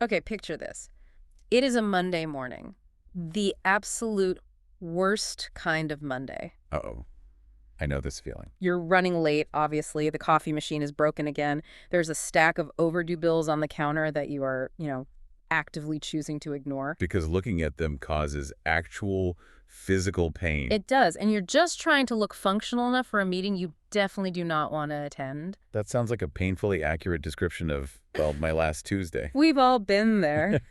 Okay, picture this. It is a Monday morning. The absolute worst kind of Monday. Uh-oh. I know this feeling. You're running late, obviously. The coffee machine is broken again. There's a stack of overdue bills on the counter that you are, actively choosing to ignore. Because looking at them causes actual physical pain. It does, and you're just trying to look functional enough for a meeting you definitely do not want to attend. That sounds like a painfully accurate description of, well, my last Tuesday. We've all been there.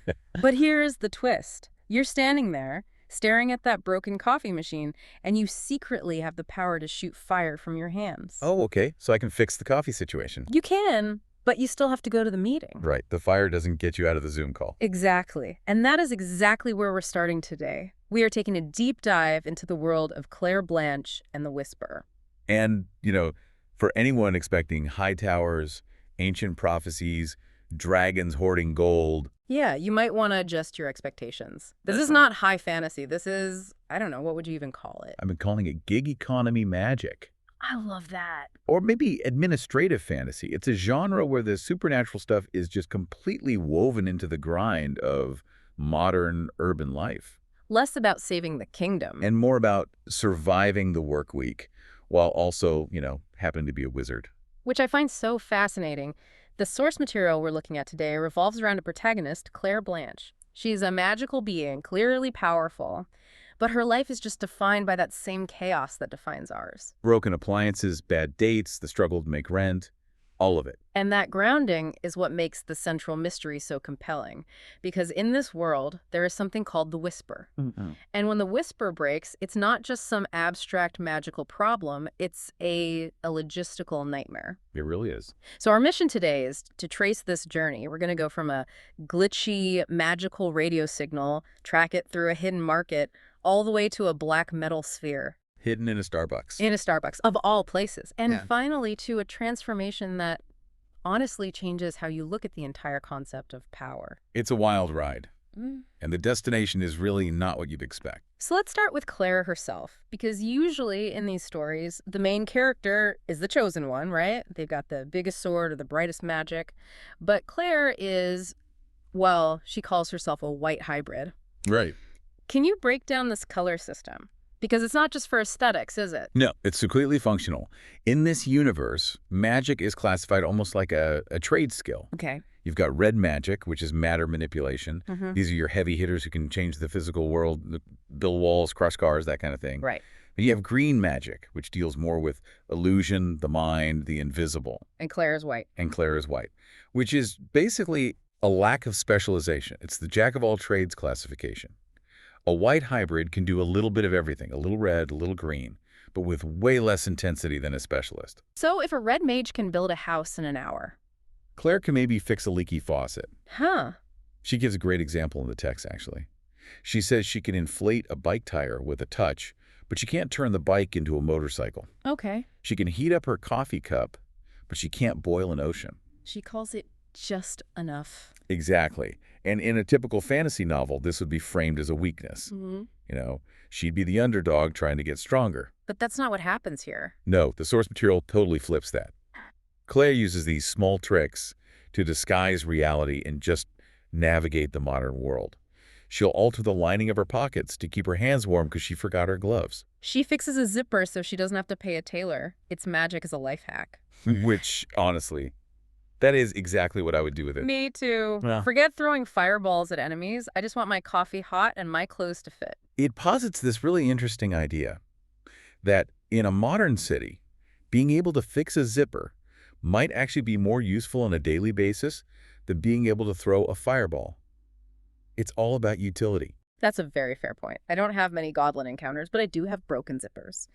But here's the twist. You're standing there, staring at that broken coffee machine, and you secretly have the power to shoot fire from your hands. Oh, okay. So I can fix the coffee situation. You can, but you still have to go to the meeting. Right. The fire doesn't get you out of the Zoom call. Exactly. And that is exactly where we're starting today. We are taking a deep dive into the world of Claire Blanche and the Whisper. And, for anyone expecting high towers, ancient prophecies, dragons hoarding gold. Yeah, you might want to adjust your expectations. This is not high fantasy. This is, I don't know, what would you even call it? I've been calling it gig economy magic. I love that. Or maybe administrative fantasy. It's a genre where the supernatural stuff is just completely woven into the grind of modern urban life. Less about saving the kingdom. And more about surviving the work week while also, happening to be a wizard. Which I find so fascinating. The source material we're looking at today revolves around a protagonist, Claire Blanche. She's a magical being, clearly powerful, but her life is just defined by that same chaos that defines ours. Broken appliances, bad dates, the struggle to make rent, all of it. And that grounding is what makes the central mystery so compelling. Because in this world, there is something called the Whisper. Mm-hmm. And when the Whisper breaks, it's not just some abstract magical problem, it's a logistical nightmare. It really is. So our mission today is to trace this journey. We're going to go from a glitchy, magical radio signal, track it through a hidden market, all the way to a black metal sphere. Hidden in a Starbucks. In a Starbucks, of all places. And Yeah. finally, to a transformation that honestly changes how you look at the entire concept of power. It's a wild ride. And the destination is really not what you'd expect. So let's start with Claire herself, because usually in these stories, the main character is the chosen one, right? They've got the biggest sword or the brightest magic. But Claire is, well, she calls herself a white hybrid. Right. Can you break down this color system? Because it's not just for aesthetics, is it? No, it's completely functional. In this universe, magic is classified almost like a trade skill. Okay. You've got red magic, which is matter manipulation. These are your heavy hitters who can change the physical world, build walls, crush cars, that kind of thing. Right. And you have green magic, which deals more with illusion, the mind, the invisible. And Claire is white. And Claire is white, which is basically a lack of specialization. It's the jack-of-all-trades classification. A white hybrid can do a little bit of everything, a little red, a little green, but with way less intensity than a specialist. So if a red mage can build a house in an hour. Claire can maybe fix a leaky faucet. Huh. She gives a great example in the text, actually. She says she can inflate a bike tire with a touch, but she can't turn the bike into a motorcycle. Okay. She can heat up her coffee cup, but she can't boil an ocean. She calls it just enough. Exactly. And in a typical fantasy novel, this would be framed as a weakness. She'd be the underdog trying to get stronger. But that's not what happens here. No, the source material totally flips that. Claire uses these small tricks to disguise reality and just navigate the modern world. She'll alter the lining of her pockets to keep her hands warm because she forgot her gloves. She fixes a zipper so she doesn't have to pay a tailor. It's magic as a life hack. Which, honestly, that is exactly what I would do with it. Me too. Yeah. Forget throwing fireballs at enemies. I just want my coffee hot and my clothes to fit. It posits this really interesting idea that in a modern city, being able to fix a zipper might actually be more useful on a daily basis than being able to throw a fireball. It's all about utility. That's a very fair point. I don't have many goblin encounters, but I do have broken zippers.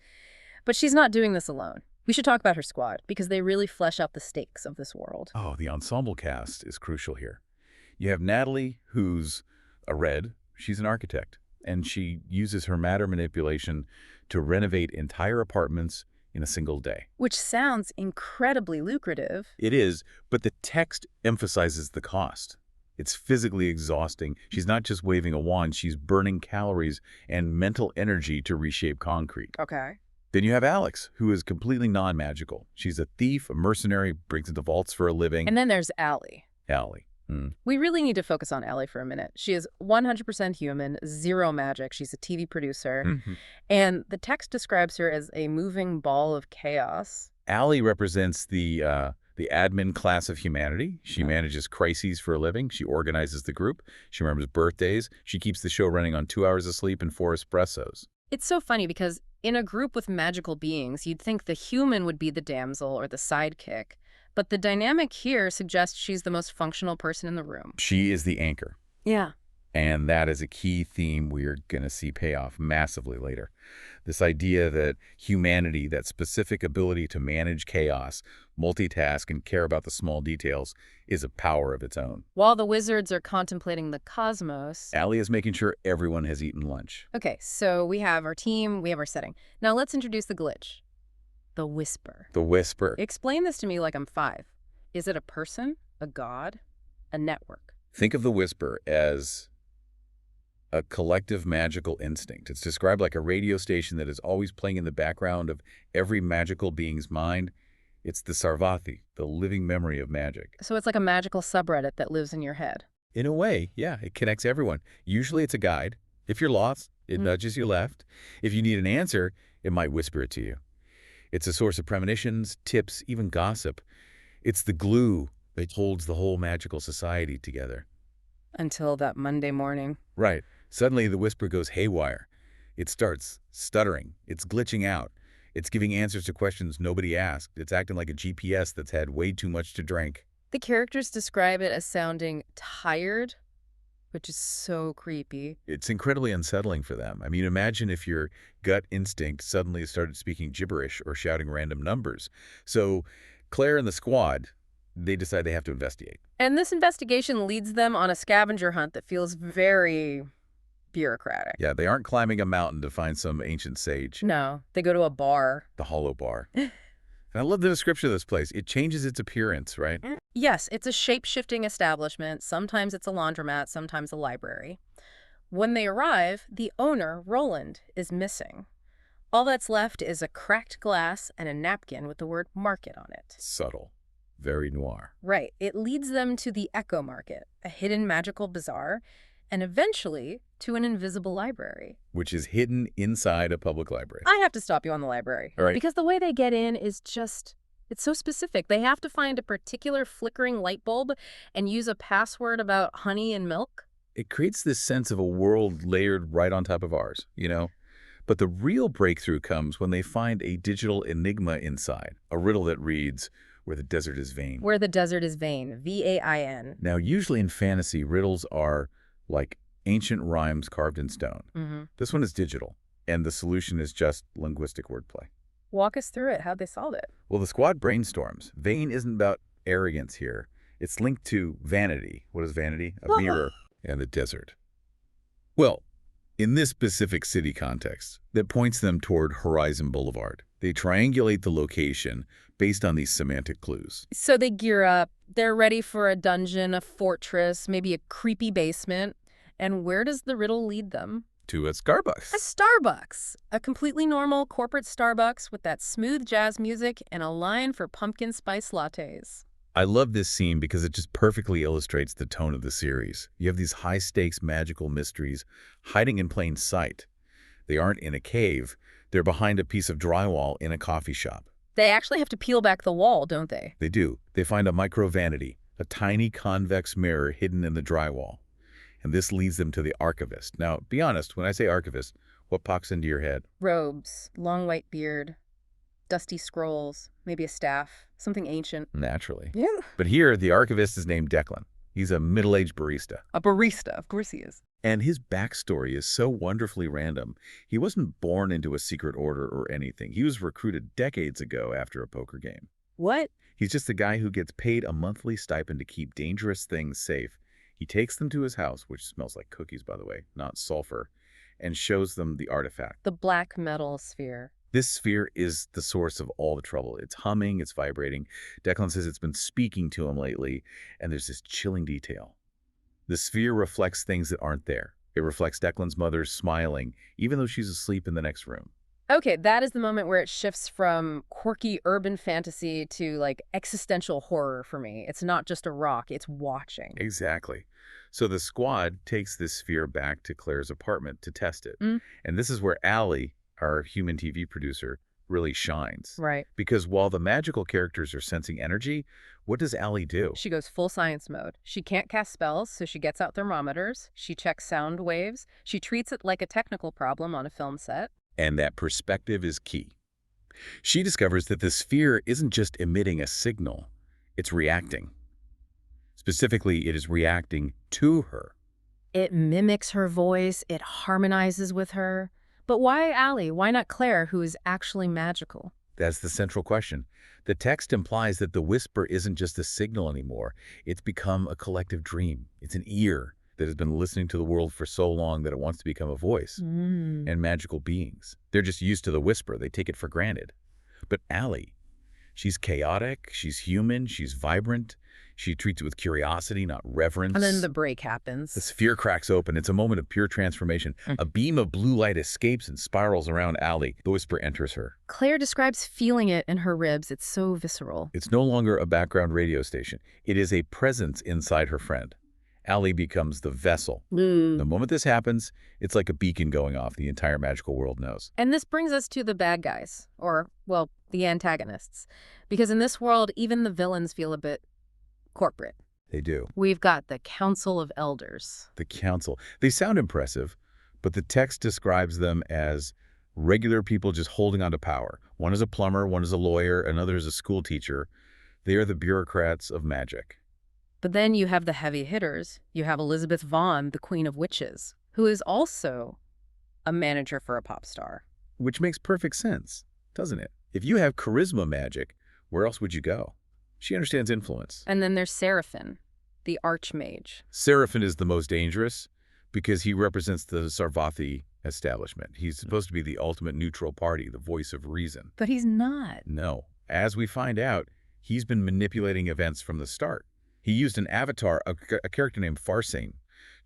But she's not doing this alone. We should talk about her squad, because they really flesh out the stakes of this world. Oh, the ensemble cast is crucial here. You have Natalie, who's a red. She's an architect, and she uses her matter manipulation to renovate entire apartments in a single day. Which sounds incredibly lucrative. It is, but the text emphasizes the cost. It's physically exhausting. She's not just waving a wand, she's burning calories and mental energy to reshape concrete. Okay. Then you have Alex, who is completely non-magical. She's a thief, a mercenary, brings into vaults for a living. And then there's Allie. Allie, Hmm. We really need to focus on Ellie for a minute. She is 100% human, zero magic. She's a TV producer. Mhm. And the text describes her as a moving ball of chaos. Allie represents the admin class of humanity. She Oh. manages crises for a living. She organizes the group. She remembers birthdays. She keeps the show running on 2 hours of sleep and 4 espressos. It's so funny because in a group with magical beings, you'd think the human would be the damsel or the sidekick. But the dynamic here suggests she's the most functional person in the room. She is the anchor. Yeah. And that is a key theme we're going to see pay off massively later. This idea that humanity, that specific ability to manage chaos, multitask, and care about the small details, is a power of its own. While the wizards are contemplating the cosmos. Allie is making sure everyone has eaten lunch. Okay, so we have our team, we have our setting. Now let's introduce the glitch. The whisper. The whisper. Explain this to me like I'm 5. Is it a person, a god, a network? Think of the whisper as a collective magical instinct. It's described like a radio station that is always playing in the background of every magical being's mind. It's the Sarvati, the living memory of magic. So it's like a magical subreddit that lives in your head. In a way, yeah, it connects everyone. Usually it's a guide. If you're lost, it nudges you left. If you need an answer, it might whisper it to you. It's a source of premonitions, tips, even gossip. It's the glue that holds the whole magical society together. Until that Monday morning. Right. Suddenly the whisper goes haywire. It starts stuttering. It's glitching out. It's giving answers to questions nobody asked. It's acting like a GPS that's had way too much to drink. The characters describe it as sounding tired, which is so creepy. It's incredibly unsettling for them. I mean, imagine if your gut instinct suddenly started speaking gibberish or shouting random numbers. So Claire and the squad, they decide they have to investigate. And this investigation leads them on a scavenger hunt that feels very bureaucratic. Yeah, they aren't climbing a mountain to find some ancient sage. No, they go to a bar. The Hollow Bar. And I love the description of this place. It changes its appearance, right? Yes, it's a shape-shifting establishment. Sometimes it's a laundromat, sometimes a library. When they arrive, the owner, Roland, is missing. All that's left is a cracked glass and a napkin with the word market on it. Subtle. Very noir. Right. It leads them to the Echo Market, a hidden magical bazaar, and eventually to an invisible library. Which is hidden inside a public library. I have to stop you on the library. All right. Because the way they get in is just, it's so specific. They have to find a particular flickering light bulb and use a password about honey and milk. It creates this sense of a world layered right on top of ours, you know? But the real breakthrough comes when they find a digital enigma inside, a riddle that reads, "Where the desert is vain." Where the desert is vain, V-A-I-N. Now, usually in fantasy, riddles are like ancient rhymes carved in stone. This one is digital, and the solution is just linguistic wordplay. Walk us through it. How'd they solve it? Well, the squad brainstorms. Vain isn't about arrogance here. It's linked to vanity. What is vanity? A mirror and the desert. Well, in this specific city context, that points them toward Horizon Boulevard. They triangulate the location based on these semantic clues. So they gear up. They're ready for a dungeon, a fortress, maybe a creepy basement. And where does the riddle lead them? To a Starbucks. A Starbucks. A completely normal corporate Starbucks with that smooth jazz music and a line for pumpkin spice lattes. I love this scene because it just perfectly illustrates the tone of the series. You have these high-stakes magical mysteries hiding in plain sight. They aren't in a cave. They're behind a piece of drywall in a coffee shop. They actually have to peel back the wall, don't they? They do. They find a micro-vanity, a tiny convex mirror hidden in the drywall. And this leads them to the archivist. Now, be honest, when I say archivist, what pops into your head? Robes, long white beard, dusty scrolls, maybe a staff, something ancient. Naturally. Yeah. But here, the archivist is named Declan. He's a middle-aged barista. A barista, of course he is. And his backstory is so wonderfully random. He wasn't born into a secret order or anything. He was recruited decades ago after a poker game. What? He's just a guy who gets paid a monthly stipend to keep dangerous things safe. He takes them to his house, which smells like cookies, by the way, not sulfur, and shows them the artifact. The black metal sphere. This sphere is the source of all the trouble. It's humming, it's vibrating. Declan says it's been speaking to him lately, and there's this chilling detail. The sphere reflects things that aren't there. It reflects Declan's mother smiling, even though she's asleep in the next room. Okay, that is the moment where it shifts from quirky urban fantasy to like existential horror for me. It's not just a rock, it's watching. Exactly. So the squad takes this sphere back to Claire's apartment to test it. Mm, And this is where Allie, our human TV producer, really shines. right. Because while the magical characters are sensing energy, what does Allie do? She goes full science mode. She can't cast spells, so she gets out thermometers. She checks sound waves. She treats it like a technical problem on a film set. And that perspective is key. She discovers that the sphere isn't just emitting a signal, it's reacting. Specifically, it is reacting to her. It mimics her voice, it harmonizes with her. But why Allie? Why not Claire, who is actually magical? That's the central question. The text implies that the whisper isn't just a signal anymore. It's become a collective dream. It's an ear that has been listening to the world for so long that it wants to become a voice. Mm. And magical beings, they're just used to the whisper. They take it for granted. But Allie, she's chaotic, she's human, she's vibrant. She treats it with curiosity, not reverence. And then the break The happens. sphere cracks open. It's a moment of pure transformation. A beam of blue light escapes and spirals around Allie. The whisper enters her. Claire describes feeling it in her ribs. It's so visceral. It's no longer a background radio station. It is a presence inside her friend. Allie becomes the vessel. The moment this happens, it's like a beacon going off. The entire magical world knows. And this brings us to the bad guys, or, well, the antagonists. Because in this world, even the villains feel a bit corporate. They do. We've got the Council of Elders. The council. They sound impressive, but the text describes them as regular people just holding on to power. One is a plumber, one is a lawyer, another is a school teacher. They are the bureaucrats of magic. But then you have the heavy hitters. You have Elizabeth Vaughn, the Queen of Witches, who is also a manager for a pop star. Which makes perfect sense, doesn't it? If you have charisma magic, where else would you go? She understands influence. And then there's Seraphim, the Archmage. Seraphim is the most dangerous because he represents the Sarvathi establishment. He's supposed to be the ultimate neutral party, the voice of reason. But he's not. No. As we find out, he's been manipulating events from the start. He used an avatar, a character named Farsane,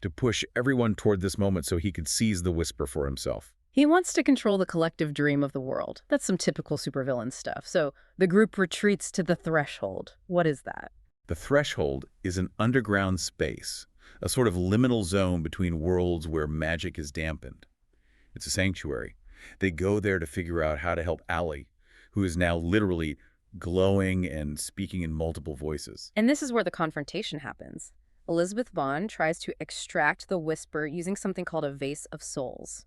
to push everyone toward this moment so he could seize the whisper for himself. He wants to control the collective dream of the world. That's some typical supervillain stuff. So the group retreats to the threshold. What is that? The threshold is an underground space, a sort of liminal zone between worlds where magic is dampened. It's a sanctuary. They go there to figure out how to help Allie, who is now literally glowing and speaking in multiple voices. And this is where the confrontation happens. Elizabeth Vaughn tries to extract the whisper using something called a vase of souls.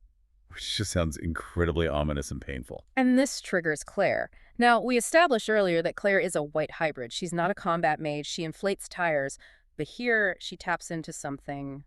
Which just sounds incredibly ominous and painful. And this triggers Claire. Now, we established earlier that Claire is a white hybrid. She's not a combat mage. She inflates tires. But here, she taps into something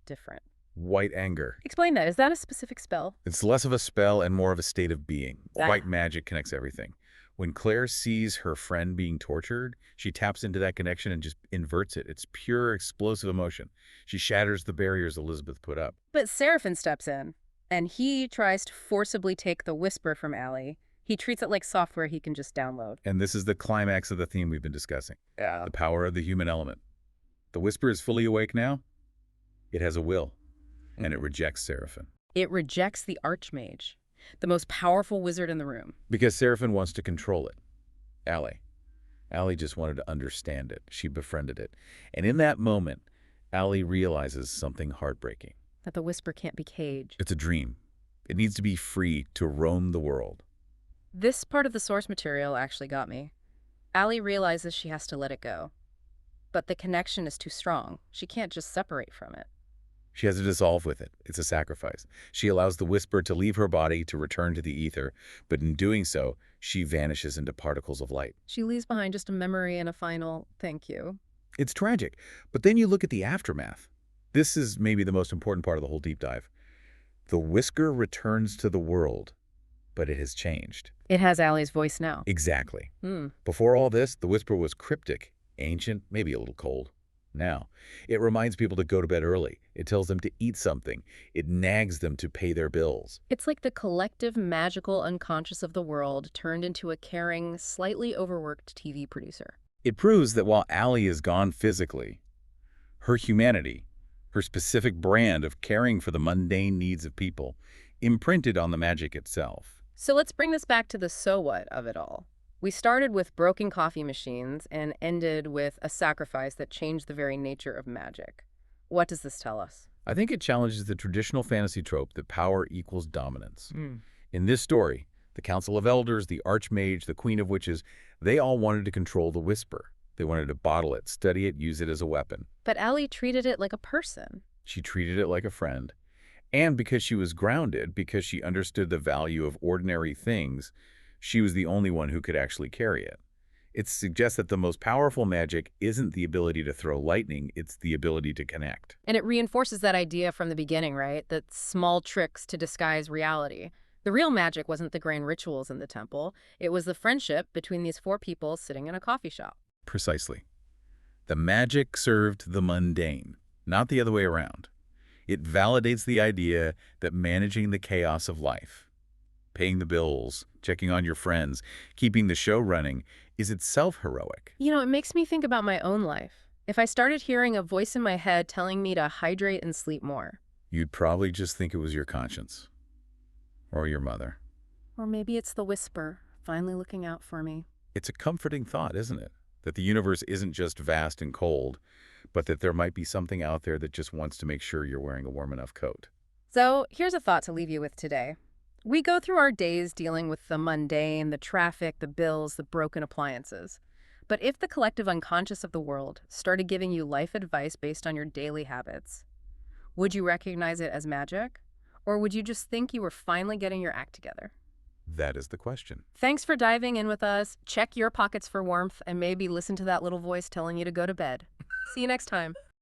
different. White anger. Explain that. Is that a specific spell? It's less of a spell and more of a state of being. Ah. White magic connects everything. When Claire sees her friend being tortured, she taps into that connection and just inverts it. It's pure explosive emotion. She shatters the barriers Elizabeth put up. But Seraphim steps in, and he tries to forcibly take the whisper from Allie. He treats it like software he can just download. And this is the climax of the theme we've been discussing. Yeah. The power of the human element. The whisper is fully awake now. It has a will, and it rejects Seraphim. It rejects the Archmage, the most powerful wizard in the room. Because Seraphim wants to control it. Allie just wanted to understand it. She befriended it. And in that moment, Allie realizes something heartbreaking. That the whisper can't be caged. It's a dream. It needs to be free to roam the world. This part of the source material actually got me. Allie realizes she has to let it go. But the connection is too strong. She can't just separate from it. She has to dissolve with it. It's a sacrifice. She allows the whisper to leave her body to return to the ether, but in doing so, she vanishes into particles of light. She leaves behind just a memory and a final thank you. It's tragic, but then you look at the aftermath. This is maybe the most important part of the whole deep dive. The whisker returns to the world, but it has changed. It has Allie's voice now. Exactly. Hmm. Before all this, the whisper was cryptic, ancient, maybe a little cold. Now, it reminds people to go to bed early. It tells them to eat something. It nags them to pay their bills. It's like the collective magical unconscious of the world turned into a caring, slightly overworked TV producer. It proves that while Allie is gone physically, her humanity, her specific brand of caring for the mundane needs of people, imprinted on the magic itself. So let's bring this back to the so what of it all. We started with broken coffee machines and ended with a sacrifice that changed the very nature of magic. What does this tell us? I think it challenges the traditional fantasy trope that power equals dominance. Hmm. In this story, the Council of Elders, the Archmage, the Queen of Witches, they all wanted to control the Whisper. They wanted to bottle it, study it, use it as a weapon. But Ellie treated it like a person. She treated it like a friend. And because she was grounded, because she understood the value of ordinary things, she was the only one who could actually carry it. It suggests that the most powerful magic isn't the ability to throw lightning, it's the ability to connect. And it reinforces that idea from the beginning, right? That small tricks to disguise reality. The real magic wasn't the grand rituals in the temple. It was the friendship between these four people sitting in a coffee shop. Precisely. The magic served the mundane, not the other way around. It validates the idea that managing the chaos of life, paying the bills, checking on your friends, keeping the show running, is itself heroic. It makes me think about my own life. If I started hearing a voice in my head telling me to hydrate and sleep more, You'd probably just think it was your conscience. Or your mother. or maybe it's the whisper finally looking out for me. It's a comforting thought, isn't it? That the universe isn't just vast and cold, but that there might be something out there that just wants to make sure you're wearing a warm enough coat. So here's a thought to leave you with today. We go through our days dealing with the mundane, the traffic, the bills, the broken appliances. But if the collective unconscious of the world started giving you life advice based on your daily habits, would you recognize it as magic? Or would you just think you were finally getting your act together? That is the question. Thanks for diving in with us. Check your pockets for warmth and maybe listen to that little voice telling you to go to bed. See you next time.